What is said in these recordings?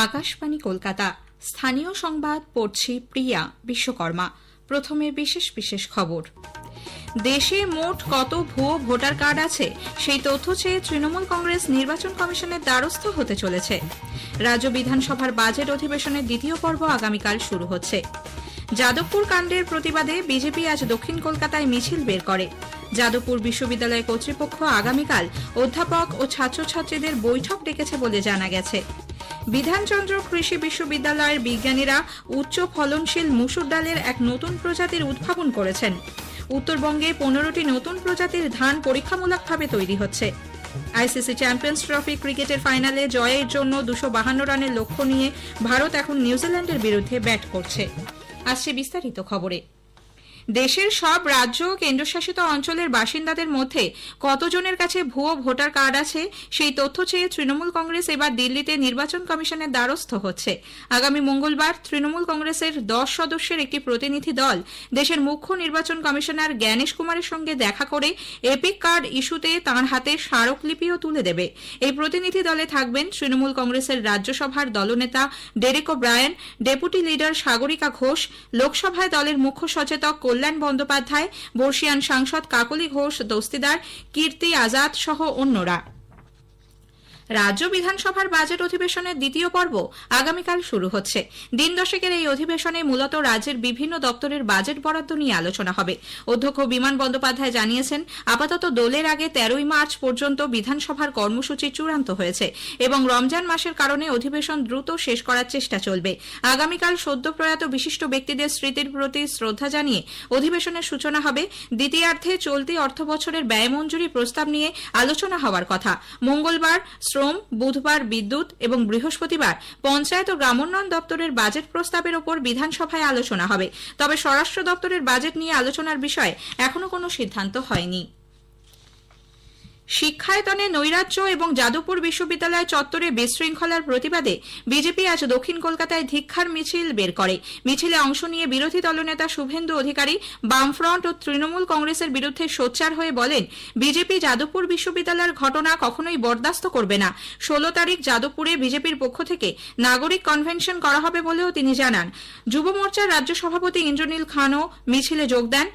আকাশবাণী কলকাতা। স্থানীয় সংবাদ পড়ছি প্রিয়া বিশ্বকর্মা। প্রথমে বিশেষ বিশেষ খবর। দেশে মোট কত ভুয়ো ভোটার কার্ড আছে সেই তথ্য চেয়ে তৃণমূল কংগ্রেস নির্বাচন কমিশনের দ্বারস্থ হতে চলেছে। রাজ্য বিধানসভার বাজেট অধিবেশনের দ্বিতীয় পর্ব আগামীকাল শুরু হচ্ছে। যাদবপুর কাণ্ডের প্রতিবাদে বিজেপি আজ দক্ষিণ কলকাতায় মিছিল বের করে। যাদবপুর বিশ্ববিদ্যালয় কর্তৃপক্ষ আগামীকাল অধ্যাপক ও ছাত্রছাত্রীদের বৈঠক ডেকেছে বলে জানা গেছে। বিধানচন্দ্র কৃষি বিশ্ববিদ্যালয়ের বিজ্ঞানীরা উচ্চ ফলনশীল মুসুর ডালের এক নতুন প্রজাতির উদ্ভাবন করেছেন। উত্তরবঙ্গে 15টি নতুন প্রজাতির ধান পরীক্ষামূলকভাবে তৈরি হচ্ছে। আইসিসি চ্যাম্পিয়ন্স ট্রফি ক্রিকেটের ফাইনালে জয়ের জন্য 252 রানের লক্ষ্য নিয়ে ভারত এখন নিউজিল্যান্ডের বিরুদ্ধে ব্যাট করছে। আসছে বিস্তারিত খবরে। দেশের সব রাজ্য ও কেন্দ্রশাসিত অঞ্চলের বাসিন্দাদের মধ্যে কতজনের কাছে ভুয়ো ভোটার কার্ড আছে সেই তথ্য চেয়ে তৃণমূল কংগ্রেস এবার দিল্লিতে নির্বাচন কমিশনের দ্বারস্থ হচ্ছে। আগামী মঙ্গলবার তৃণমূল কংগ্রেসের 10 সদস্যের একটি প্রতিনিধি দল দেশের মুখ্য নির্বাচন কমিশনার জ্ঞানেশ কুমারের সঙ্গে দেখা করে এপিক কার্ড ইস্যুতে তাঁর হাতে স্মারকলিপিও তুলে দেবে। এই প্রতিনিধি দলে থাকবেন তৃণমূল কংগ্রেসের রাজ্যসভার দলনেতা Derek O'Brien, deputy leader Sagarika Ghosh, লোকসভায় দলের মুখ্য সচেতক কল্যাণ বন্দ্যোপাধ্যায়, বর্ষিয়ান সাংসদ কাকলি ঘোষ দস্তিদার, কীর্তি আজাদ সহ অন্যরা। রাজ্য বিধানসভার বাজেট অধিবেশনের দ্বিতীয় পর্ব আগামীকাল শুরু হচ্ছে। দিন দশেকের এই অধিবেশনে মূলত রাজ্যের বিভিন্ন দপ্তরের বাজেট বরাদ্দ নিয়ে আলোচনা হবে। অধ্যক্ষ বিমান বন্দ্যোপাধ্যায় জানিয়েছেন, আপাতত দোলের আগে 13ই মার্চ পর্যন্ত বিধানসভার কর্মসূচি চূড়ান্ত হয়েছে এবং রমজান মাসের কারণে অধিবেশন দ্রুত শেষ করার চেষ্টা চলবে। আগামীকাল সদ্য প্রয়াত বিশিষ্ট ব্যক্তিদের স্মৃতির প্রতি শ্রদ্ধা জানিয়ে অধিবেশনের সূচনা হবে। দ্বিতীয়ার্ধে চলতি অর্থবছরের ব্যয় মঞ্জুরি প্রস্তাব নিয়ে আলোচনা হওয়ার কথা। মঙ্গলবার শ্রম, বুধবার বিদ্যুৎ এবং বৃহস্পতিবার পঞ্চায়েত ও গ্রামোন্নয়ন দপ্তরের বাজেট প্রস্তাবের ওপর বিধানসভায় আলোচনা হবে। তবে স্বরাষ্ট্র দপ্তরের বাজেট নিয়ে আলোচনার বিষয়ে এখনো কোনো সিদ্ধান্ত হয়নি। শিক্ষায়তনে নৈরাজ্য এবং যাদবপুর বিশ্ববিদ্যালয় চত্বরে বিশৃঙ্খলার প্রতিবাদে বিজেপি আজ দক্ষিণ কলকাতায় ধিক্কার মিছিল বের করে। মিছিলে অংশ নিয়ে বিরোধী দলনেতা শুভেন্দু অধিকারী বামফ্রন্ট ও তৃণমূল কংগ্রেসের বিরুদ্ধে সোচ্চার হয়ে বলেন, বিজেপি যাদবপুর বিশ্ববিদ্যালয়ের ঘটনা কখনোই বরদাস্ত করবে না। 16 তারিখ যাদবপুরে বিজেপির পক্ষ থেকে নাগরিক কনভেনশন করা হবে বলেও তিনি জানান। যুব মোর্চার রাজ্য সভাপতি ইন্দ্রনীল খানও মিছিলে যোগ দেন।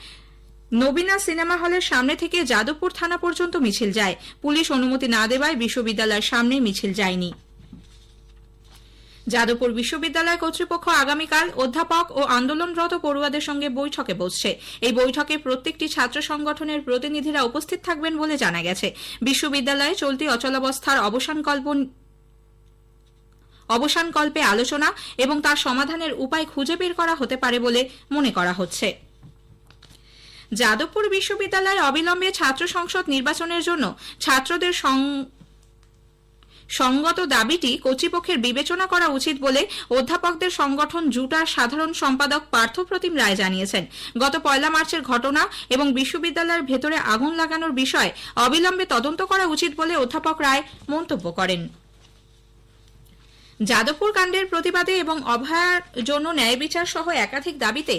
নবীনা সিনেমা হলের সামনে থেকে যাদবপুর থানা পর্যন্ত মিছিল যায়। পুলিশ অনুমতি না দেওয়ায় বিশ্ববিদ্যালয়ের সামনে মিছিল যায়নি। যাদবপুর বিশ্ববিদ্যালয় কর্তৃপক্ষ আগামীকাল অধ্যাপক ও আন্দোলনরত পড়ুয়াদের সঙ্গে বৈঠকে বসছে। এই বৈঠকে প্রত্যেকটি ছাত্র সংগঠনের প্রতিনিধিরা উপস্থিত থাকবেন বলে জানা গেছে। বিশ্ববিদ্যালয়ে চলতি অচলাবস্থার অবসানকল্পে আলোচনা এবং তার সমাধানের উপায় খুঁজে বের করা হতে পারে বলে মনে করা হচ্ছে। যাদবপুর বিশ্ববিদ্যালয়ে অবিলম্বে ছাত্র সংসদ নির্বাচনের জন্য ছাত্রদের সঙ্গত দাবিটি কর্তৃপক্ষের বিবেচনা করা উচিত বলে অধ্যাপকদের সংগঠন জুটার সাধারণ সম্পাদক পার্থপ্রতিম রায় জানিয়েছেন। গত 1 মার্চের ঘটনা এবং বিশ্ববিদ্যালয়ের ভেতরে আগুন লাগানোর বিষয়ে অবিলম্বে তদন্ত করা উচিত বলে অধ্যাপক রায় মন্তব্য করেন। যাদবপুর কাণ্ডের প্রতিবাদে এবং অভয়ার জন্য ন্যায় বিচার সহ একাধিক দাবিতে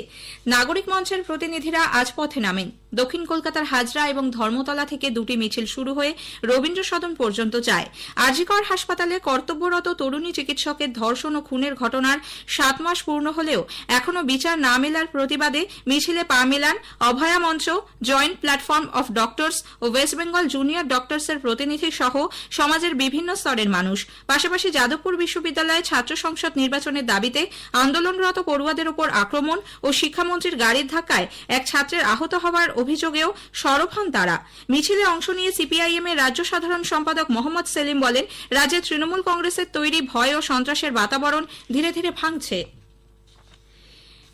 নাগরিক মঞ্চের প্রতিনিধিরা আজ পথে নামেন। দক্ষিণ কলকাতার হাজরা এবং ধর্মতলা থেকে দুটি মিছিল শুরু হয়ে রবীন্দ্র সদন পর্যন্ত যায়। আরজিকর হাসপাতালে কর্তব্যরত তরুণী চিকিৎসকের ধর্ষণ ও খুনের ঘটনার 7 মাস পূর্ণ হলেও এখনও বিচার না মেলার প্রতিবাদে মিছিলে পা মেলান Abhaya Mancha, joint platform of doctors ও ওয়েস্ট বেঙ্গল জুনিয়র ডক্টরসের প্রতিনিধি সহ সমাজের বিভিন্ন স্তরের মানুষ। পাশাপাশি যাদবপুর বিশ্ববিদ্যালয়ে ছাত্র সংসদ নির্বাচনের দাবিতে আন্দোলনরত পড়ুয়াদের ওপর আক্রমণ ও শিক্ষামন্ত্রীর গাড়ির ধাক্কায় এক ছাত্রের আহত হওয়ার অভিযোগেও সরব হন তারা। মিছিলে অংশ নিয়ে সিপিআইএম এর রাজ্য সাধারণ সম্পাদক মোহাম্মদ সেলিম বলেন, রাজ্যে তৃণমূল কংগ্রেসের তৈরি ভয় ও সন্ত্রাসের বাতাবরণ ধীরে ধীরে ভাঙছে।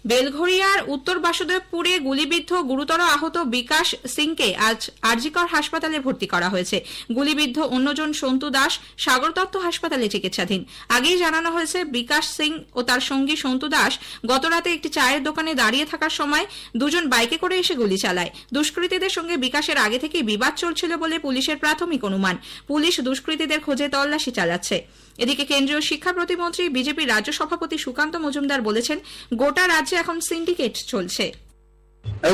বেলঘরিয়ার উত্তর বাসুদেবপুরে গুলিবিদ্ধ গুরুতর আহত বিকাশ সিংকে আজ আরজিকর হাসপাতালে ভর্তি করা হয়েছে। গুলিবিদ্ধ অন্যজন সন্তু দাস সাগর দত্ত হাসপাতালে চিকিৎসাধীন। আগেই জানানো হয়েছে, বিকাশ সিং ও তার সঙ্গী সন্তু দাস গতরাতে একটি চায়ের দোকানে দাঁড়িয়ে থাকার সময় দুজন বাইকে করে এসে গুলি চালায়। দুষ্কৃতীদের সঙ্গে বিকাশের আগে থেকেই বিবাদ চলছিল বলে পুলিশের প্রাথমিক অনুমান। পুলিশ দুষ্কৃতীদের খোঁজে তল্লাশি চালাচ্ছে। এদিকে কেন্দ্রীয় শিক্ষা প্রতিমন্ত্রী বিজেপির রাজ্য সভাপতি সুকান্ত মজুমদার বলেছেন, গোটা রাজ্যে এখন সিন্ডিকেট চলছে।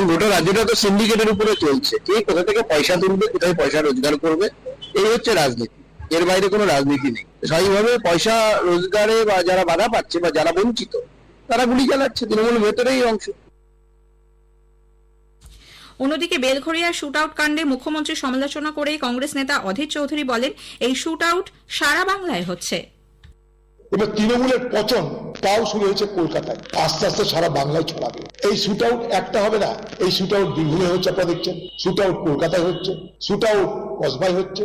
গোটা রাজ্যটা তো সিন্ডিকেটের উপরে চলছে। কে কোথা থেকে পয়সা তুলবে, কোথায় পয়সা রোজগার করবে, এই হচ্ছে রাজনীতি। এর বাইরে কোনো রাজনীতি নেই। স্বাভাবিকভাবে পয়সা রোজগারে বা যারা বাধা পাচ্ছে বা যারা বঞ্চিত তারা গুলি চালাচ্ছে, তৃণমূলের ভেতরেই অংশ। অন্যদিকে বেলঘরিয়ার শুট আউট কাণ্ডে মুখ্যমন্ত্রী সমালোচনা করে কংগ্রেস নেতা অধীর চৌধুরী বলেন, এই শুট আউট সারা বাংলায় হচ্ছে। এবার তৃণমূলের পচন তাও শুরু হয়েছে কলকাতায়, আস্তে আস্তে সারা বাংলায় ছড়াবে। এই শুট আউট একটা হবে না, এই শুট আউট বীরভূমে হচ্ছে, আপনারা দেখছেন, শুট আউট কলকাতায় হচ্ছে, শুট আউট কসবায় হচ্ছে।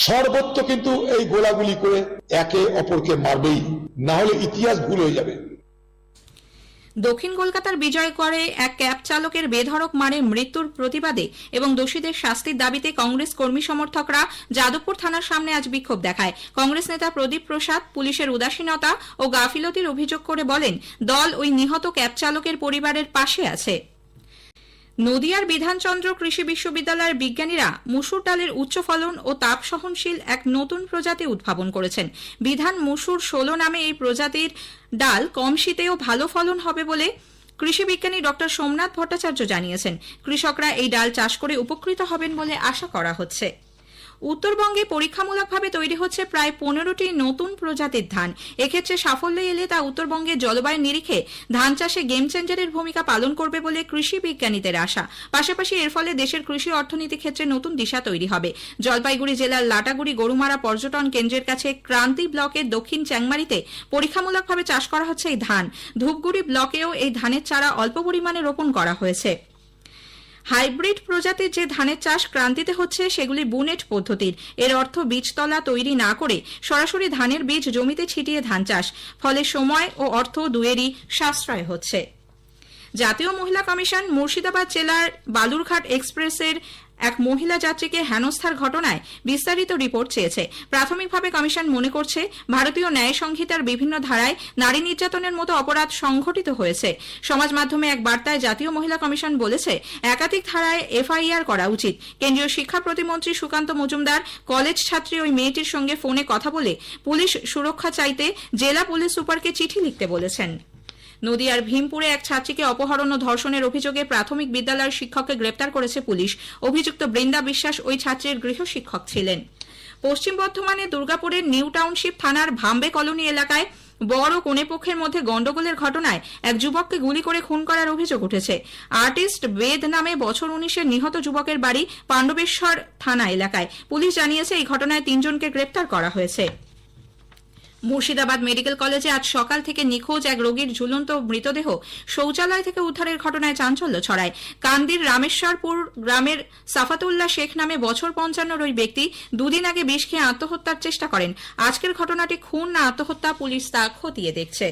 সর্বত্র কিন্তু এই গোলাগুলি করে একে অপরকে মারবেই, না হলে ইতিহাস ভুল হয়ে যাবে। দক্ষিণ কলকাতার বিজয়গড়ে এক ক্যাব চালকের বেধড়ক মারে মৃত্যুর প্রতিবাদে এবং দোষীদের শাস্তির দাবিতে কংগ্রেস কর্মী সমর্থকরা যাদবপুর থানার সামনে আজ বিক্ষোভ দেখায়। কংগ্রেস নেতা প্রদীপ প্রসাদ পুলিশের উদাসীনতা ও গাফিলতির অভিযোগ করে বলেন, দল ওই নিহত ক্যাব চালকের পরিবারের পাশে আছে। নদিয়ার বিধানচন্দ্র কৃষি বিশ্ববিদ্যালয়ের বিজ্ঞানীরা মুসুর ডালের উচ্চ ফলন ও তাপ সহনশীল এক নতুন প্রজাতি উদ্ভাবন করেছেন। বিধান মুসুর 16 নামে এই প্রজাতির ডাল কম শীতেও ভালো ফলন হবে বলে কৃষি বিজ্ঞানী ডক্টর সোমনাথ ভট্টাচার্য জানিয়েছেন। কৃষকরা এই ডাল চাষ করে উপকৃত হবেন বলে আশা করা হচ্ছে। উত্তরবঙ্গে পরীক্ষামূলকভাবে তৈরি হচ্ছে প্রায় 15টি নতুন প্রজাতির ধান। এক্ষেত্রে সাফল্য এলে তা উত্তরবঙ্গের জলবায়ুর নিরিখে ধান চাষে গেম চেঞ্জারের ভূমিকা পালন করবে বলে কৃষি বিজ্ঞানীদের আশা। পাশাপাশি এর ফলে দেশের কৃষি অর্থনীতি ক্ষেত্রে নতুন দিশা তৈরি হবে। জলপাইগুড়ি জেলার লাটাগুড়ি গরুমারা পর্যটন কেন্দ্রের কাছে ক্রান্তি ব্লকের দক্ষিণ চ্যাংমারিতে পরীক্ষামূলকভাবে চাষ করা হচ্ছে এই ধান। ধূপগুড়ি ব্লকেও এই ধানের চারা অল্প পরিমাণে রোপণ করা হয়েছে। হাইব্রিড প্রজাতির যে ধানের চাষ ক্রান্তিতে হচ্ছে সেগুলি বুনেট পদ্ধতির। এর অর্থ বীজতলা তৈরি না করে সরাসরি ধানের বীজ জমিতে ছিটিয়ে ধান চাষ, ফলে সময় ও অর্থ দুয়েরই সাশ্রয় হচ্ছে। জাতীয় মহিলা কমিশন মুর্শিদাবাদ জেলার বালুরঘাট এক্সপ্রেসের এক মহিলা যাত্রীকে হেনস্থার ঘটনায় বিস্তারিত রিপোর্ট চেয়েছে। প্রাথমিকভাবে কমিশন মনে করছে ভারতীয় ন্যায় সংহিতার বিভিন্ন ধারায় নারী নির্যাতনের মতো অপরাধ সংঘটিত হয়েছে। সমাজ মাধ্যমে এক বার্তায় জাতীয় মহিলা কমিশন বলেছে, একাধিক ধারায় এফআইআর করা উচিত। কেন্দ্রীয় শিক্ষা প্রতিমন্ত্রী সুকান্ত মজুমদার কলেজ ছাত্রী ওই মেয়েটির সঙ্গে ফোনে কথা বলে পুলিশ সুরক্ষা চাইতে জেলা পুলিশ সুপারকে চিঠি লিখতে বলেছেন। নদিয়ার ভীমপুরে এক ছাত্রীকে অপহরণ ও ধর্ষণের অভিযোগে প্রাথমিক বিদ্যালয়ের শিক্ষককে গ্রেপ্তার করেছে পুলিশ। অভিযুক্ত বৃন্দা বিশ্বাস ওই ছাত্রীর গৃহশিক্ষক ছিলেন। পশ্চিম বর্ধমানের দুর্গাপুরের নিউ টাউনশিপ থানার ভাম্বে কলোনি এলাকায় বর ও কনে পক্ষের মধ্যে গন্ডগোলের ঘটনায় এক যুবককে গুলি করে খুন করার অভিযোগ উঠেছে। আর্টিস্ট বেদ নামে বছর 19-এর নিহত যুবকের বাড়ি পাণ্ডবেশ্বর থানা এলাকায়। পুলিশ জানিয়েছে এই ঘটনায় 3 জনকে গ্রেপ্তার করা হয়েছে। মুর্শিদাবাদ মেডিকেল কলেজে আজ সকাল থেকে নিখোঁজ এক রোগীর ঝুলন্ত মৃতদেহ শৌচালয় থেকে উদ্ধারের ঘটনায় চাঞ্চল্য ছড়ায়। কান্দির রামেশ্বরপুর গ্রামের সাফাতুল্লাহ শেখ নামে বছর 55 ওই ব্যক্তি দুদিন আগে বিষ খেয়ে আত্মহত্যার চেষ্টা করেন। আজকের ঘটনাটি খুন না আত্মহত্যা পুলিশ তা খতিয়ে দেখছে।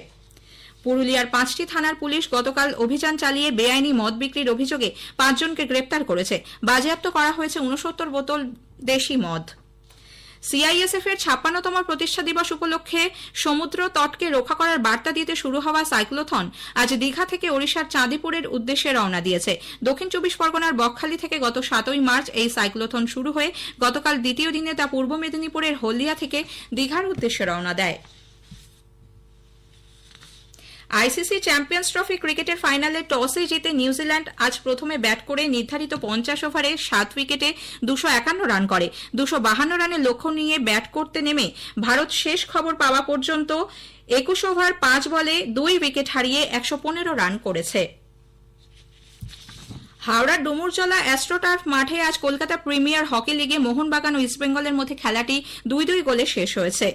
পুরুলিয়ার 5টি থানার পুলিশ গতকাল অভিযান চালিয়ে বেআইনি মদ বিক্রির অভিযোগে 5 জনকে গ্রেপ্তার করেছে। বাজেয়াপ্ত করা হয়েছে 69 বোতল দেশি মদ। সিআইএসএফ এর 56তম প্রতিষ্ঠা দিবস উপলক্ষে সমুদ্র তটকে রক্ষা করার বার্তা দিতে শুরু হওয়া সাইক্লোথন আজ দীঘা থেকে ওড়িশার চাঁদিপুরের উদ্দেশ্যে রওনা দিয়েছে। দক্ষিণ 24 পরগনার বকখালি থেকে গত 7ই মার্চ এই সাইক্লোথন শুরু হয়ে গতকাল দ্বিতীয় দিনে তা পূর্ব মেদিনীপুরের হলদিয়া থেকে দীঘার উদ্দেশ্যে রওনা দেয়। আইসিসি চ্যাম্পিয়ন্স ট্রফি ক্রিকেটের ফাইনালে টসে জিতে নিউজিল্যান্ড আজ প্রথমে ব্যাট করে নির্ধারিত 50 ওভারে 7 উইকেটে 251 রান করে। 252 রানের লক্ষ্য নিয়ে ব্যাট করতে নেমে ভারত শেষ খবর পাওয়া পর্যন্ত 21 ওভার 5 বলে 2 উইকেট হারিয়ে 115 রান করেছে। হাওড়ার ডুমুরজলা অ্যাস্ট্রোটার্ফ মাঠে আজ কলকাতা প্রিমিয়ার হকি লিগে মোহনবাগান ও ইস্টবেঙ্গলের মধ্যে খেলাটি 2-2 গোলে শেষ হয়েছে।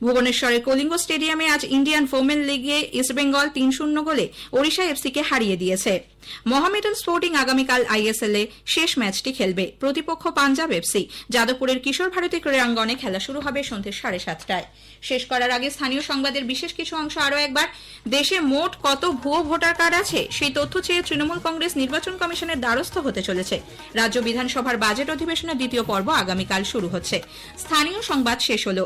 ভুবনেশ্বরের কলিঙ্গ স্টেডিয়ামে আজ ইন্ডিয়ান ওমেন লিগে ইস্টবেঙ্গল 3-0 গোলে ওড়িশা এফসিকে হারিয়ে দিয়েছে। মোহামেডান স্পোর্টিং আগামীকাল আইএসএল এ শেষ ম্যাচটি খেলবে। প্রতিপক্ষ পাঞ্জাব এফসি। যাদবপুরের কিশোর ভারতী ক্রীড়াঙ্গনে খেলা শুরু হবে সন্ধ্যে 7:30টায়। শেষ করার আগে স্থানীয় সংবাদের বিশেষ কিছু অংশ আরও একবার। দেশে মোট কত ভুয়ো ভোটার কার্ড আছে সেই তথ্য চেয়ে তৃণমূল কংগ্রেস নির্বাচন কমিশনের দ্বারস্থ হতে চলেছে। রাজ্য বিধানসভার বাজেট অধিবেশনের দ্বিতীয় পর্ব আগামীকাল শুরু হচ্ছে। স্থানীয় সংবাদ শেষ হলো।